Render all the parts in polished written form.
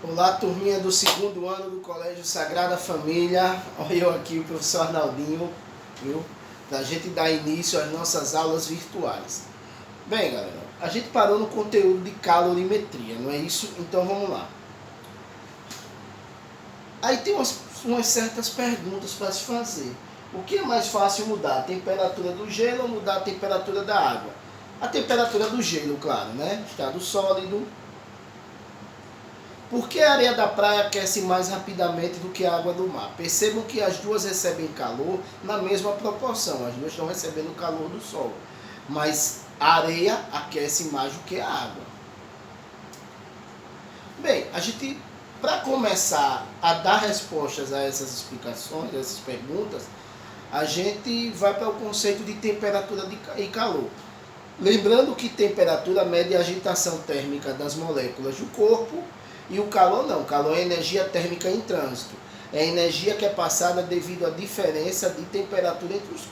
Olá, turminha do segundo ano do Colégio Sagrada Família. Olha eu aqui, o professor Arnaldinho, viu? Para a gente dar início às nossas aulas virtuais. Bem, galera, a gente parou no conteúdo de calorimetria, não é isso? Então vamos lá. Aí tem umas certas perguntas para se fazer. O que é mais fácil mudar? A temperatura do gelo ou mudar a temperatura da água? A temperatura do gelo, claro, né? Estado sólido. Por que a areia da praia aquece mais rapidamente do que a água do mar? Percebam que as duas recebem calor na mesma proporção. As duas estão recebendo o calor do sol. Mas a areia aquece mais do que a água. Bem, para começar a dar respostas a essas explicações, a essas perguntas, a gente vai para o conceito de temperatura e calor. Lembrando que temperatura mede a agitação térmica das moléculas do corpo, e o calor não. O calor é energia térmica em trânsito. É energia que é passada devido à diferença de temperatura entre os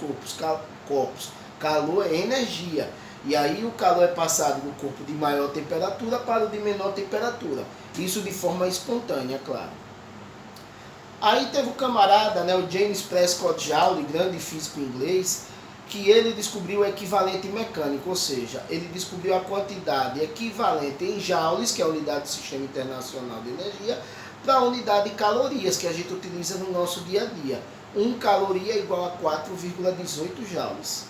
corpos. Calor é energia. E aí o calor é passado do corpo de maior temperatura para o de menor temperatura. Isso de forma espontânea, claro. Aí teve o camarada, né, o James Prescott Joule, grande físico inglês, que ele descobriu o equivalente mecânico, ou seja, ele descobriu a quantidade equivalente em joules, que é a unidade do Sistema Internacional de Energia, para a unidade de calorias, que a gente utiliza no nosso dia a dia. 1 caloria é igual a 4,18 joules.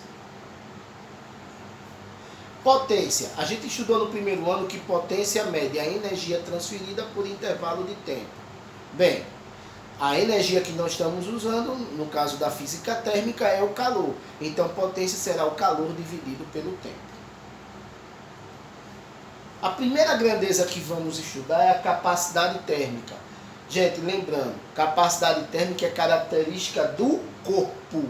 Potência. A gente estudou no primeiro ano que potência mede a energia transferida por intervalo de tempo. Bem, a energia que nós estamos usando, no caso da física térmica, é o calor. Então, potência será o calor dividido pelo tempo. A primeira grandeza que vamos estudar é a capacidade térmica. Gente, lembrando, capacidade térmica é característica do corpo.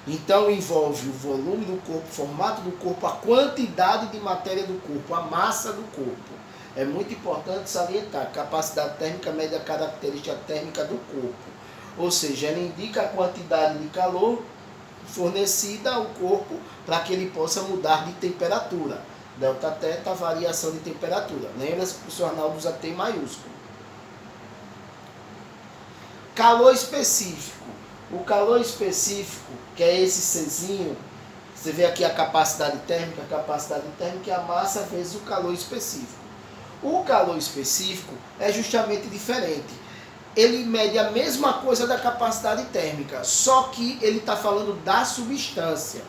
Então, envolve o volume do corpo, o formato do corpo, a quantidade de matéria do corpo, a massa do corpo. É muito importante salientar, capacidade térmica mede a característica térmica do corpo. Ou seja, ela indica a quantidade de calor fornecida ao corpo para que ele possa mudar de temperatura. Delta θ, variação de temperatura. Lembra-se que o professor Arnaldo usa T maiúsculo. Calor específico. O calor específico, que é esse Czinho, você vê aqui a capacidade térmica é a massa vezes o calor específico. O calor específico é justamente diferente. Ele mede a mesma coisa da capacidade térmica, só que ele está falando da substância.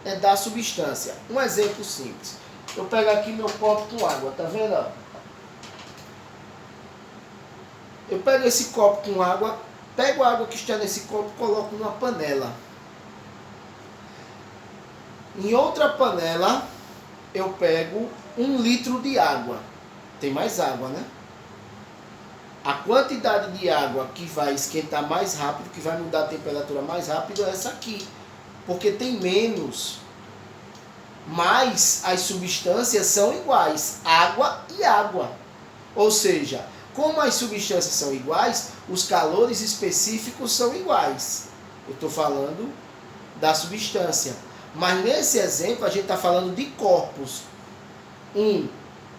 É da substância. Um exemplo simples. Eu pego aqui meu copo com água, tá vendo? Eu pego esse copo com água, pego a água que está nesse copo e coloco numa panela. Em outra panela, eu pego 1 litro de água. Tem mais água, né? A quantidade de água que vai esquentar mais rápido, que vai mudar a temperatura mais rápido, é essa aqui. Porque tem menos. Mas as substâncias são iguais. Água e água. Ou seja, como as substâncias são iguais, os calores específicos são iguais. Eu estou falando da substância. Mas nesse exemplo, a gente está falando de corpos. Um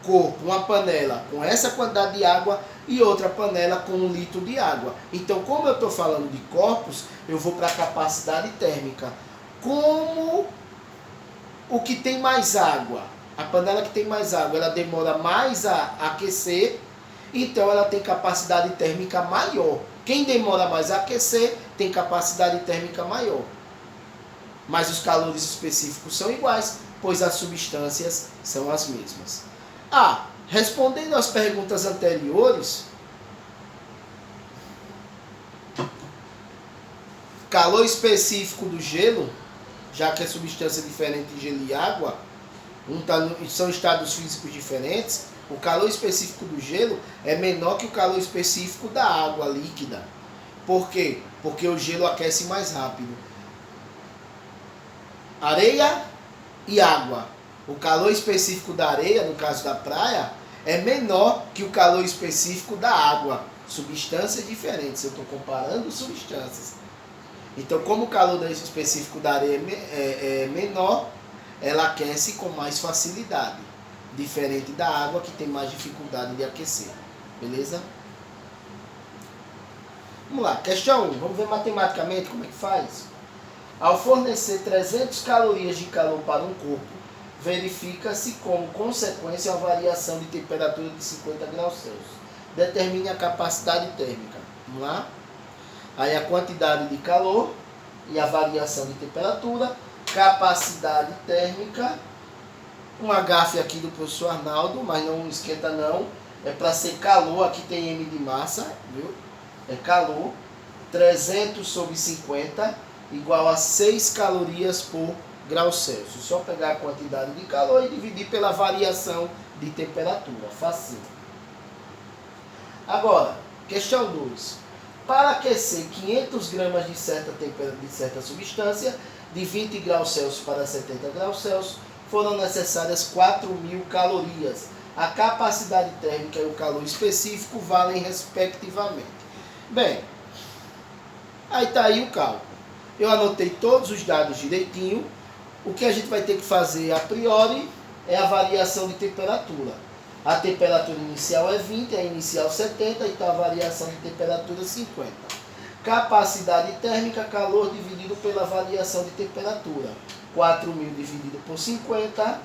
corpo, uma panela com essa quantidade de água e outra panela com 1 litro de água. Então, como eu estou falando de corpos, eu vou para a capacidade térmica. Como o que tem mais água, a panela que tem mais água, ela demora mais a aquecer, então ela tem capacidade térmica maior. Quem demora mais a aquecer tem capacidade térmica maior. Mas os calores específicos são iguais, pois as substâncias são as mesmas. Respondendo às perguntas anteriores, calor específico do gelo, já que é substância diferente de gelo e água, são estados físicos diferentes, o calor específico do gelo é menor que o calor específico da água líquida. Por quê? Porque o gelo aquece mais rápido. Areia e água. O calor específico da areia, no caso da praia, é menor que o calor específico da água. Substâncias diferentes. Eu estou comparando substâncias. Então, como o calor específico da areia é menor, ela aquece com mais facilidade. Diferente da água, que tem mais dificuldade de aquecer. Beleza? Vamos lá, questão 1. Vamos ver matematicamente como é que faz. Ao fornecer 300 calorias de calor para um corpo, verifica-se como consequência a variação de temperatura de 50 graus Celsius. Determine a capacidade térmica. Vamos lá? Aí a quantidade de calor e a variação de temperatura, capacidade térmica, um agafe aqui do professor Arnaldo, mas não esquenta não, é para ser calor, aqui tem M de massa, viu? É calor, 300 sobre 50, igual a 6 calorias por grau Celsius. Só pegar a quantidade de calor e dividir pela variação de temperatura, facinho. Agora, questão 2. Para aquecer 500 gramas de certa substância, de 20 graus Celsius para 70 graus Celsius, foram necessárias 4.000 calorias. A capacidade térmica e o calor específico valem respectivamente. Bem, aí está aí o cálculo. Eu anotei todos os dados direitinho. O que a gente vai ter que fazer a priori é a variação de temperatura. A temperatura inicial é 20, a inicial 70, então a variação de temperatura é 50. Capacidade térmica, calor dividido pela variação de temperatura. 4.000 dividido por 50,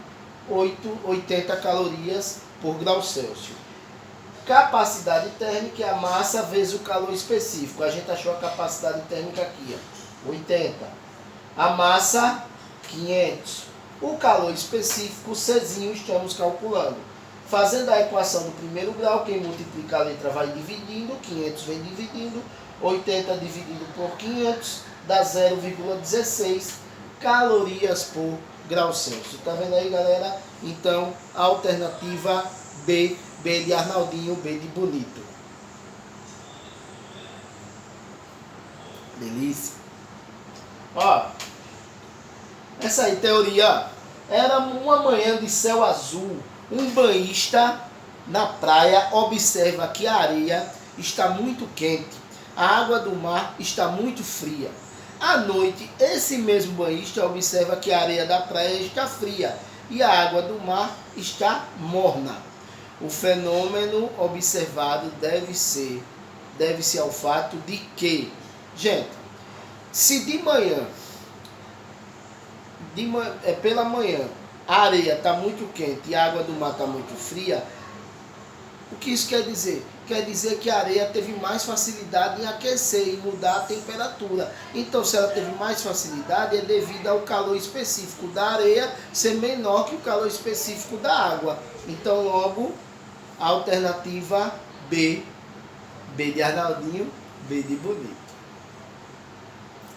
80 calorias por grau Celsius. Capacidade térmica é a massa vezes o calor específico. A gente achou a capacidade térmica aqui, ó, 80. A massa, 500. O calor específico, Czinho, estamos calculando. Fazendo a equação do primeiro grau, quem multiplica a letra vai dividindo, 500 vem dividindo, 80 dividido por 500 dá 0,16 calorias por grau Celsius. Tá vendo aí, galera? Então, a alternativa B, B de Arnaldinho, B de Bonito. Delícia. Ó, essa aí, teoria. Era uma manhã de céu azul. Um banhista na praia observa que a areia está muito quente. A água do mar está muito fria. À noite, esse mesmo banhista observa que a areia da praia está fria e a água do mar está morna. O fenômeno observado deve-se ao fato de que, gente, se pela manhã a areia está muito quente e a água do mar está muito fria, o que isso quer dizer? Quer dizer que a areia teve mais facilidade em aquecer e mudar a temperatura. Então, se ela teve mais facilidade, é devido ao calor específico da areia ser menor que o calor específico da água. Então, logo, a alternativa B, B de Arnaldinho, B de Bonito.